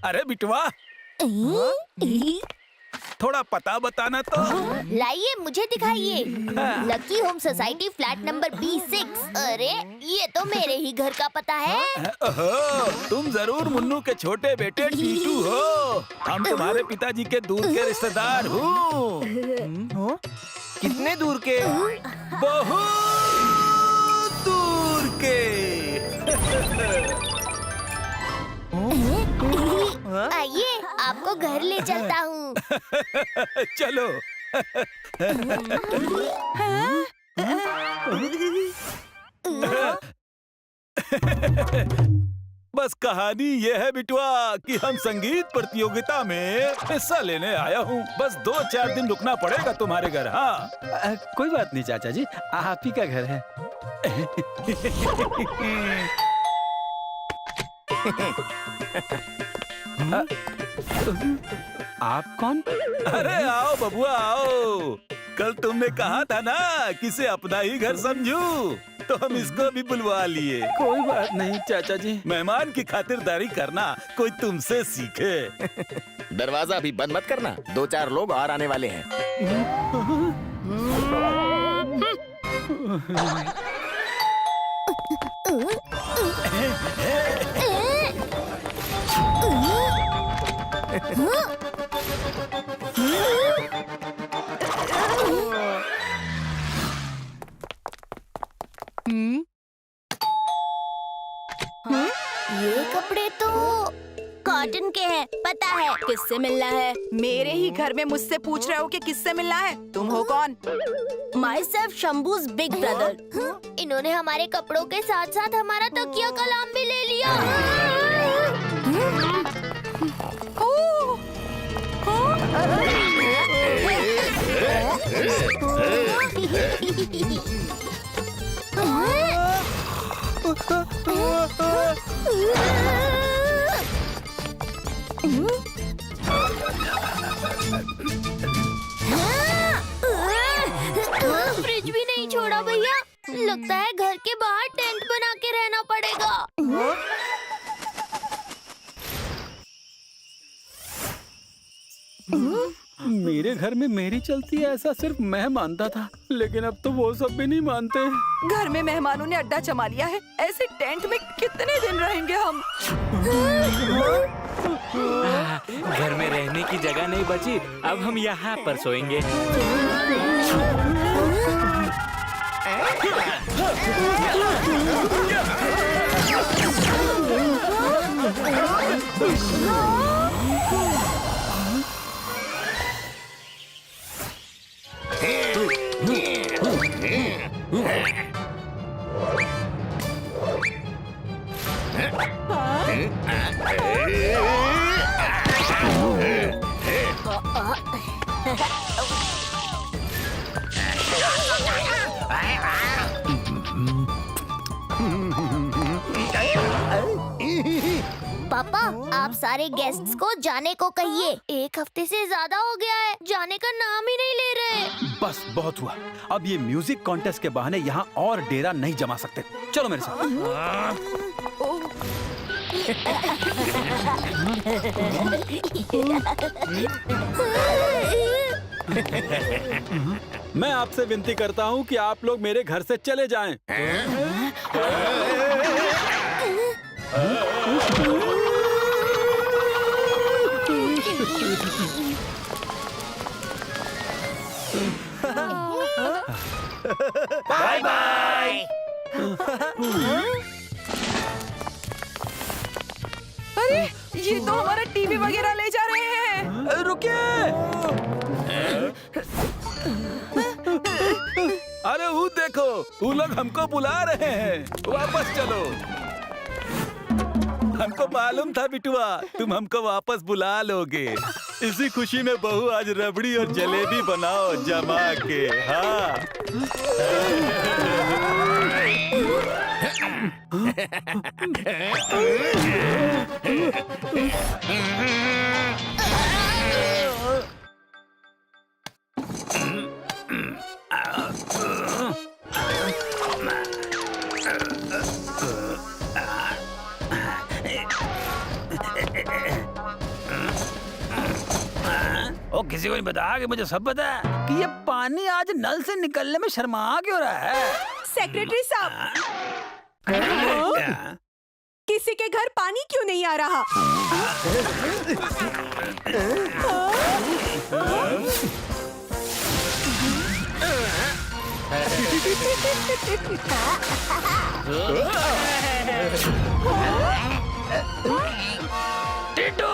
अरे बिटवा, थोड़ा पता बताना तो। लाइए, मुझे दिखाइए। Lucky home society flat number B6। अरे ये तो मेरे ही घर का पता है। ओहो, तुम जरूर मुन्नू के छोटे बेटे टीटू हो। हम तुम्हारे पिताजी के दूर के रिश्तेदार हूँ। कितने दूर के? बहुत दूर के। आइए, आपको घर ले चलता हूँ। चलो। बस कहानी ये है बिटवा कि हम संगीत प्रतियोगिता में हिस्सा लेने आया हूँ। बस 2-4 दिन रुकना पड़ेगा तुम्हारे घर। हाँ, कोई बात नहीं चाचा जी, आप ही का घर है। आप कौन? अरे आओ बबुआ आओ। कल तुमने कहा था ना किसे अपना ही घर समझू, तो हम इसको भी बुलवा लिए। कोई बात नहीं चाचा जी। मेहमान की खातिरदारी करना कोई तुमसे सीखे। दरवाजा अभी बंद मत करना, 2-4 लोग और आने वाले हैं। ये कपड़े तो कॉटन के हैं। पता है किससे मिलना है। मेरे ही घर में मुझसे पूछ रहे हो कि किससे मिलना है? तुम हो कौन? Myself Shambhu's big brother. इन्होंने हमारे कपड़ों के साथ साथ हमारा तकिया कलाम भी ले लिया। फ्रिज भी नहीं छोड़ा भैया। लगता है घर के बाहर टेंट बना के रहना पड़ेगा। मेरे घर में मेरी चलती है ऐसा सिर्फ मैं मानता था, लेकिन अब तो वो सब भी नहीं मानते। घर में मेहमानों ने अड्डा जमा लिया है। ऐसे टेंट में कितने दिन रहेंगे हम? घर में रहने की जगह नहीं बची, अब हम यहाँ पर सोएंगे। पापा, आप सारे गेस्ट्स को जाने को कहिए। 1 हफ्ते से ज्यादा हो गया है, जाने का नाम ही नहीं ले रहे। बस बहुत हुआ। अब ये म्यूजिक कॉन्टेस्ट के बहाने यहाँ और डेरा नहीं जमा सकते। चलो मेरे साथ। मैं आपसे विनती करता हूँ कि आप लोग मेरे घर से चले जाएं। Bye bye. अरे ये तो हमारा टीवी वगैरह ले जा रहे हैं। रुकिए। अरे वो देखो, वो लोग हमको बुला रहे हैं। वापस चलो। हमको मालूम था बिटुआ, तुम हमको वापस बुला लोगे। इसी खुशी में बहू आज रबड़ी और जलेबी बनाओ जमा के। हाँ। ओ किसी को नहीं बताया कि मुझे सब पता है कि ये पानी आज नल से निकलने में शर्मा क्यों रहा है। सेक्रेटरी साहब, किसी के घर पानी क्यों नहीं आ रहा? टीटू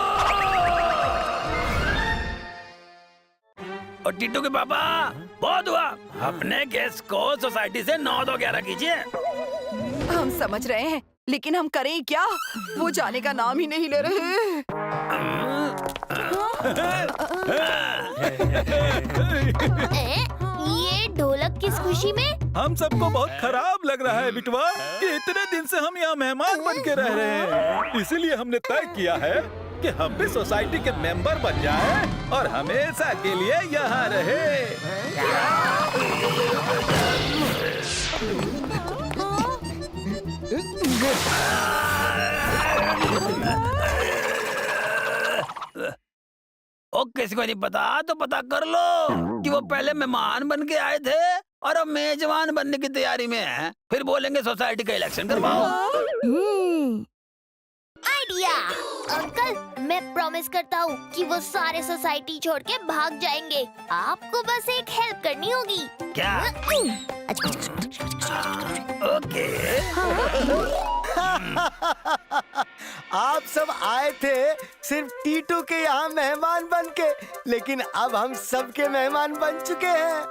और टीटू के पापा, बहुत हुआ। अपने गेस्ट को सोसाइटी से 9-2-11 कीजिए। हम समझ रहे हैं, लेकिन हम करें क्या? वो जाने का नाम ही नहीं ले रहे। ये ढोलक किस खुशी में? हम सबको बहुत खराब लग रहा है बिटवा कि इतने दिन से हम यहाँ मेहमान बन के रह रहे हैं। इसीलिए हमने तय किया है कि हम भी सोसाइटी के मेंबर बन जाएं और हमेशा के लिए यहाँ रहे। ओ किसी को नहीं पता तो पता कर लो कि वो पहले मेहमान बन के आए थे और अब मेजबान बनने की तैयारी में है। फिर बोलेंगे सोसाइटी का इलेक्शन करवाओ। आइडिया। अंकल, मैं प्रॉमिस करता हूँ कि वो सारे सोसाइटी छोड़ के भाग जाएंगे। आपको बस एक हेल्प करनी होगी। क्या? ओके। आप सब आए थे सिर्फ टीटू के यहाँ मेहमान बन के, लेकिन अब हम सबके मेहमान बन चुके हैं।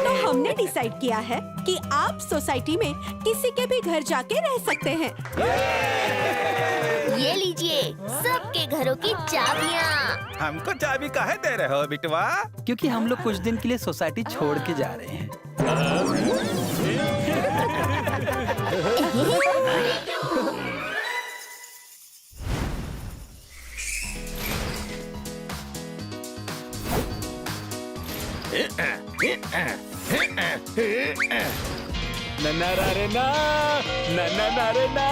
तो हमने डिसाइड किया है कि आप सोसाइटी में किसी के भी घर जाके रह सकते हैं। ये लीजिए सबके घरों की चाबियाँ। हमको चाबी काहे दे रहे हो बिटवा? क्योंकि हम लोग कुछ दिन के लिए सोसाइटी छोड़ के जा रहे हैं। नन्ना रा रे ना, नन्ना ना रे ना।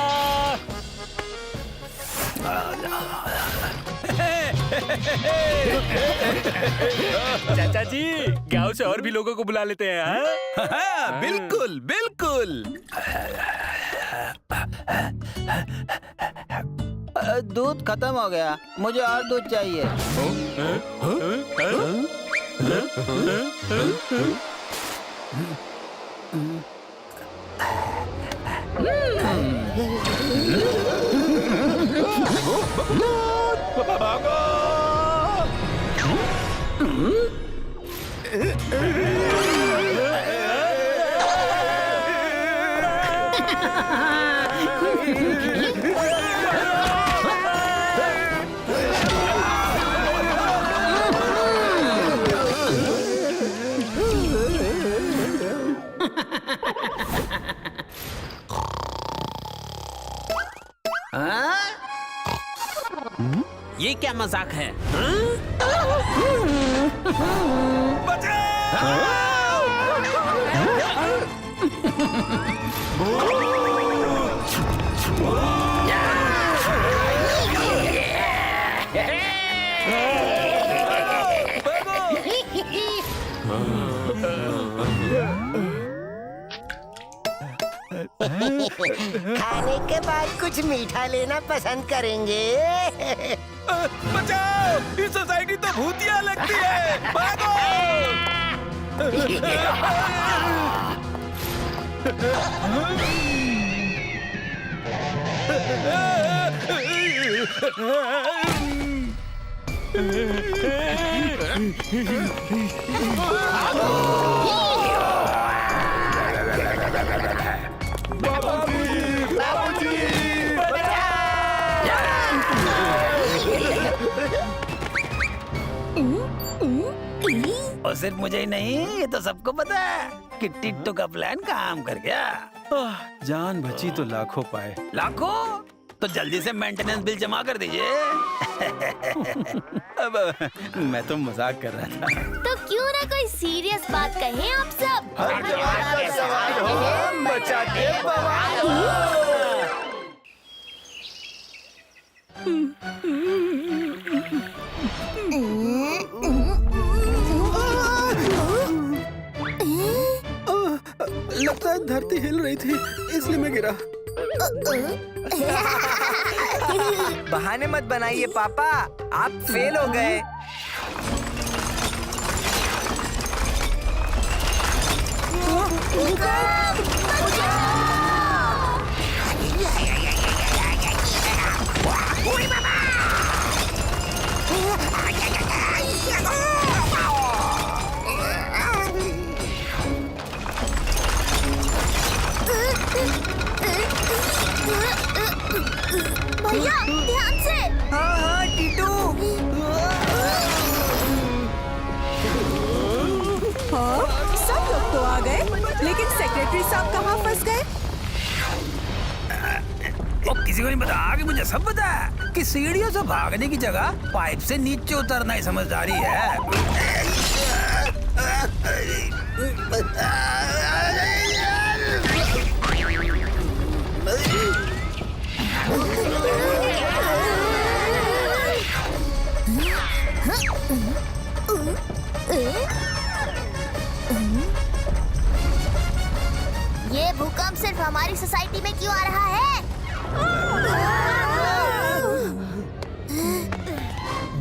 चाचा जी, गांव से और भी लोगों को बुला लेते हैं। हाँ? हाँ, बिल्कुल बिल्कुल। दूध खत्म हो गया, मुझे और दूध चाहिए। ये क्या मजाक है? खाने के बाद कुछ मीठा लेना पसंद करेंगे। बचाओ! इस सोसाइटी तो भूतिया लगती है। भागो! और सिर्फ मुझे ही नहीं, ये तो सबको पता है कि टिट्टू का प्लान काम कर गया। जान बची तो लाखों पाए। लाखों? तो जल्दी से मेंटेनेंस बिल जमा कर दीजिए। अब मैं तो मजाक कर रहा था। तो क्यों ना कोई सीरियस बात कहें आप सब। हर जवान का सवाल हो, बचाते बवाल हो। लगता है धरती हिल रही थी, इसलिए मैं गिरा। बहाने मत बनाइए पापा, आप फेल हो गए। भैया ध्यान से। हाँ हाँ टीटू। हाँ, सब लोग तो आ गए, लेकिन सेक्रेटरी साहब कहाँ फंस गए? और किसी को नहीं पता कि मुझे सब पता है कि सीढ़ियों से भागने की जगह पाइप से नीचे उतरना ही समझदारी है। ये भूकंप सिर्फ हमारी सोसाइटी में क्यों आ रहा है?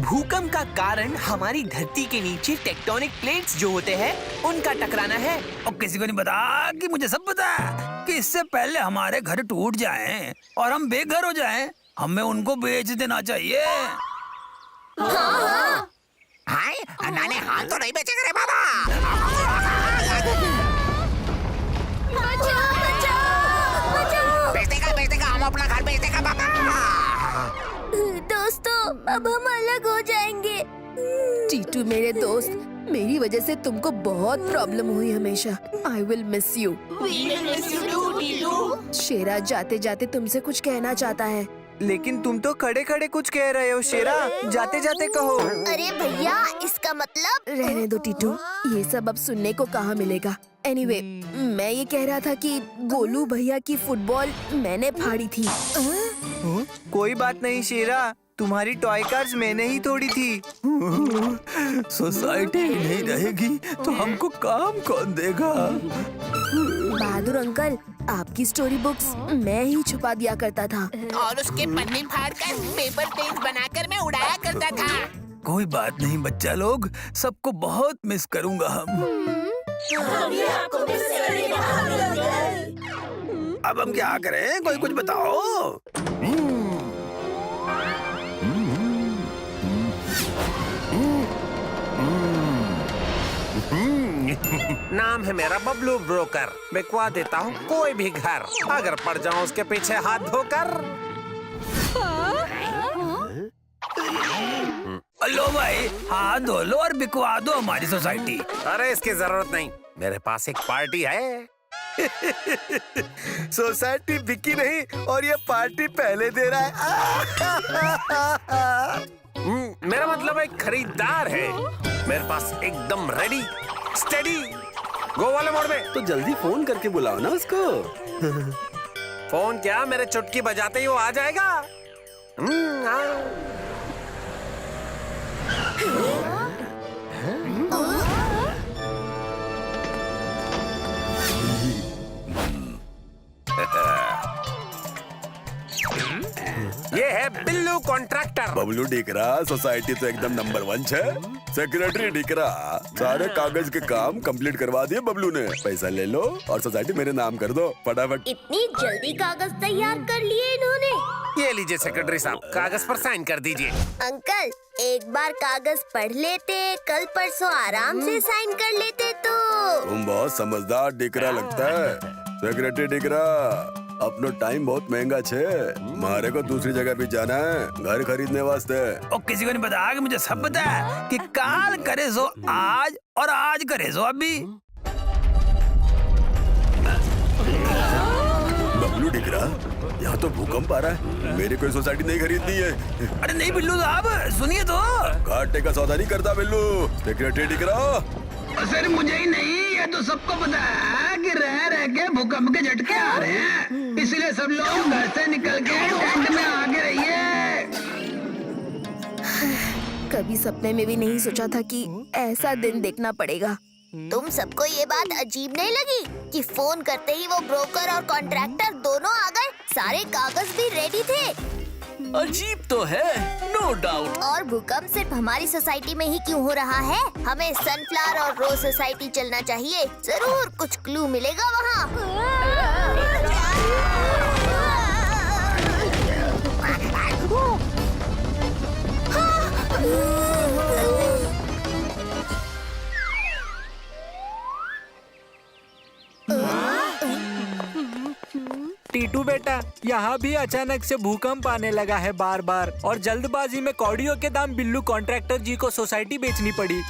भूकंप का कारण हमारी धरती के नीचे टेक्टोनिक प्लेट्स जो होते हैं उनका टकराना है। और किसी को नहीं पता कि मुझे सब पता है कि इससे पहले हमारे घर टूट जाएं और हम बेघर हो जाएं, हमें उनको बेच देना चाहिए। हाय नाने हाथ तो नहीं बेचेंगे रे बाबा। बचाओ बचाओ बचाओ। बेच देगा हम अपना घर बेच देगा बाबा। दोस्तों अब हम अलग हो जाएंगे। टीटू मेरे दोस्त, मेरी वजह से तुमको बहुत प्रॉब्लम हुई हमेशा। I will miss you. Shera जाते जाते तुमसे कुछ कहना चाहता है। लेकिन तुम तो खड़े खड़े कुछ कह रहे हो शेरा, जाते जाते कहो। अरे भैया इसका मतलब। रहने दो टीटू, ये सब अब सुनने को कहाँ मिलेगा। एनीवे, मैं ये कह रहा था कि गोलू भैया की फुटबॉल मैंने फाड़ी थी। कोई बात नहीं शेरा, तुम्हारी टॉय कार्स मैंने ही तोड़ी थी। सोसाइटी नहीं रहेगी तो हमको काम कौन देगा? बहादुर अंकल, आपकी स्टोरी बुक्स मैं ही छुपा दिया करता था। और उसके पन्ने फाड़कर पेपर पेज बनाकर मैं उड़ाया करता था। कोई बात नहीं बच्चा लोग, सबको बहुत मिस करूंगा हम। अब हम क्या करें, कोई कुछ बताओ। नाम है मेरा बबलू ब्रोकर। बिकवा देता हूँ कोई भी घर, अगर पड़ जाऊँ उसके पीछे हाथ धोकर। लो भाई, हाथ धो लो और बिकवा दो हमारी सोसाइटी। अरे इसकी जरूरत नहीं, मेरे पास एक पार्टी है। सोसाइटी बिकी नहीं और ये पार्टी पहले दे रहा है। मेरा मतलब एक खरीदार है। मेरे पास एकदम रेडी स्टेडी गो वाले मोड में। तो जल्दी फोन करके बुलाओ ना उसको। फोन क्या, मेरे चुटकी बजाते ही वो आ जाएगा। ये है बिल्लू कॉन्ट्रैक्टर। बबलू डिकरा, सोसाइटी तो एकदम नंबर 1 है। सेक्रेटरी डिकरा, सारे कागज के काम कंप्लीट करवा दिए बबलू ने। पैसा ले लो और सोसाइटी मेरे नाम कर दो फटाफट। इतनी जल्दी कागज तैयार कर लिए इन्होंने। ये लीजिए सेक्रेटरी साहब, कागज पर साइन कर दीजिए। अंकल एक बार कागज पढ़ लेते, कल परसों आराम से साइन कर लेते तो। तुम बहुत समझदार डिकरा लगता है। सेक्रेटरी डिकरा, अपनो टाइम बहुत महंगा छे। मारे को दूसरी जगह भी जाना है घर खरीदने वास्ते। और किसी को नहीं पता कि मुझे सब पता है कि काल करे सो आज और आज करे सो अभी। बबलू दिख रहा, यहाँ तो भूकंप आ रहा है। मेरी कोई सोसाइटी नहीं खरीदनी है। अरे नहीं बिल्लू साहब, सुनिए तो। घाटे का सौदा नहीं करता बिल्लू। सेक्रेटरी दिख रहा। सर मुझे ही नहीं, ये तो सबको पता है कि रह रह के भूकंप के झटके आ रहे हैं, इसलिए सब लोग घर से निकल के टेंट में आके रहिए। कभी सपने में भी नहीं सोचा था कि ऐसा दिन देखना पड़ेगा। तुम सबको ये बात अजीब नहीं लगी कि फोन करते ही वो ब्रोकर और कॉन्ट्रैक्टर दोनों आ गए? सारे कागज भी रेडी थे। अजीब तो है, नो डाउट। और भूकंप सिर्फ हमारी सोसाइटी में ही क्यों हो रहा है? हमें सनफ्लावर और रोज सोसाइटी चलना चाहिए, जरूर कुछ क्लू मिलेगा वहाँ। टीटू बेटा, यहाँ भी अचानक से भूकंप आने लगा है बार बार, और जल्दबाजी में कौड़ियों के दाम बिल्लू कॉन्ट्रैक्टर जी को सोसाइटी बेचनी पड़ी।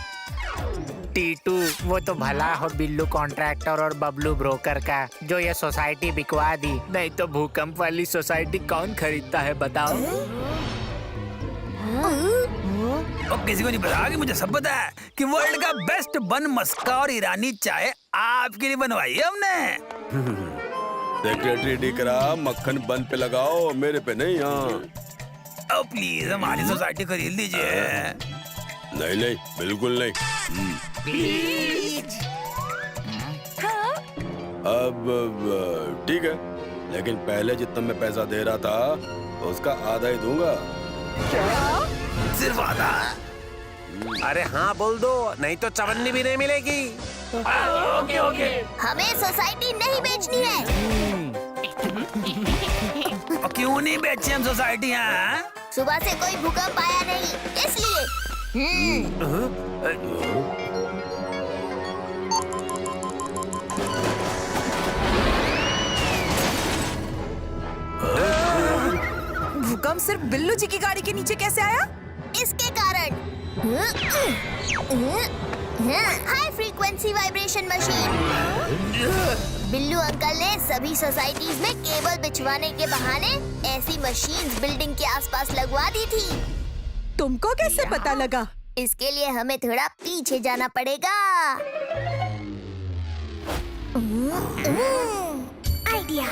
टीटू, वो तो भला हो बिल्लू कॉन्ट्रैक्टर और बबलू ब्रोकर का, जो ये सोसाइटी बिकवा दी। नहीं तो भूकंप वाली सोसाइटी कौन खरीदता है बताओ? और किसी को नहीं पता कि मुझे सब पता है कि वर्ल्ड का बेस्ट बन मस्का और ईरानी चाय आपके लिए बनवाई है हमने। सेक्रेटरी दिख रहा, मक्खन बन पे लगाओ, मेरे पे नहीं। हाँ प्लीज हमारी सोसाइटी खरीद लीजिए। नहीं नहीं, बिल्कुल नहीं। अब ठीक है, लेकिन पहले जितना मैं पैसा दे रहा था उसका आधा ही दूंगा। सिर्फ आधा? अरे हाँ बोल दो, नहीं तो चवन्नी भी नहीं मिलेगी। Okay okay. हमें सोसाइटी नहीं बेचनी है। और क्यों नहीं बेचे हम सोसाइटी? हैं? सुबह से कोई भूकंप आया नहीं, इसलिए। भूकंप सिर्फ बिल्लू जी की गाड़ी के नीचे कैसे आया? इसके कारण high frequency vibration machine. Billu uncle ने सभी सोसाइटीज में केबल बिछवाने के बहाने ऐसी मशीन्स बिल्डिंग के आसपास लगवा दी थी। तुमको कैसे पता लगा? इसके लिए हमें थोड़ा पीछे जाना पड़ेगा। आइडिया।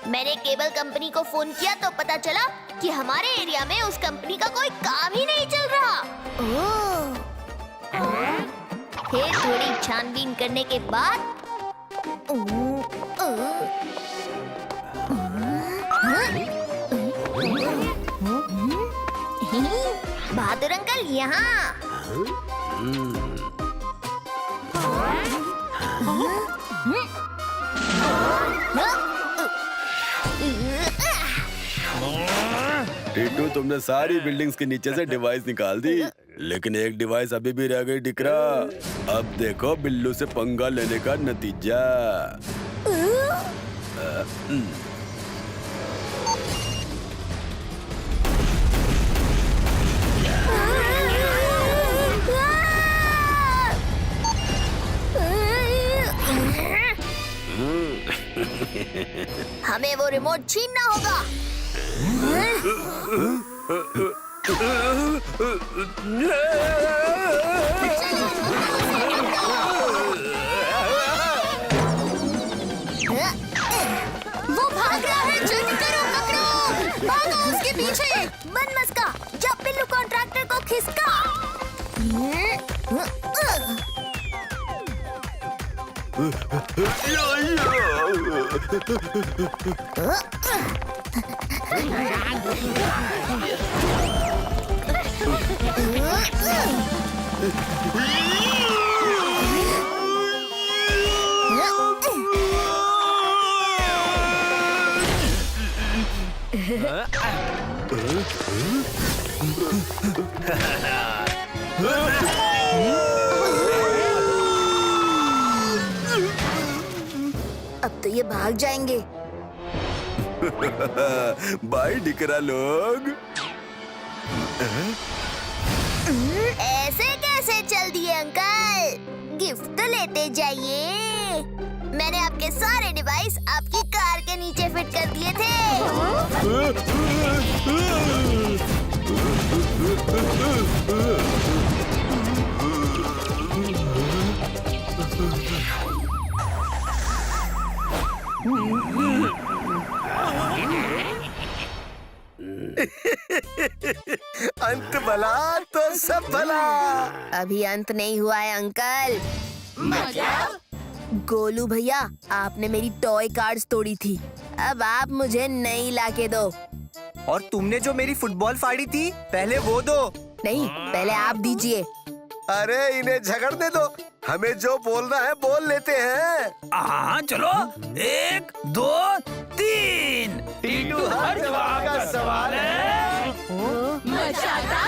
मैंने केबल कंपनी को फोन किया तो पता चला कि हमारे एरिया में उस कंपनी का कोई काम ही नहीं चल रहा। फिर थोड़ी छानबीन करने के बाद बहादुर अंकल यहाँ। टीटू, तुमने सारी बिल्डिंग्स के नीचे से डिवाइस निकाल दी, लेकिन एक डिवाइस अभी भी रह गई दिख रहा। अब देखो बिल्लू से पंगा लेने का नतीजा। हमें वो रिमोट छीनना होगा। वो भाग रहा है, जल्दी करो, पकड़ो, भागो उसके पीछे। बन मस्का, जा बिल्लू कॉन्ट्रैक्टर को खिसका। ये भाग जाएंगे। बाय डिकरा लोग। ऐसे कैसे चल दिए अंकल? गिफ्ट तो लेते जाइए। मैंने आपके सारे डिवाइस आपकी कार के नीचे फिट कर दिए थे। अंत भला तो सब भला। अभी अंत नहीं हुआ है अंकल। मतलब? गोलू भैया, आपने मेरी टॉय कार्ड्स तोड़ी थी, अब आप मुझे नई लाके दो। और तुमने जो मेरी फुटबॉल फाड़ी थी, पहले वो दो। नहीं, पहले आप दीजिए। अरे इन्हें झगड़ने दो, हमें जो बोलना है बोल लेते हैं। हाँ चलो, 1 2 3। टीटू हर जवाब का सवाल है। मचाता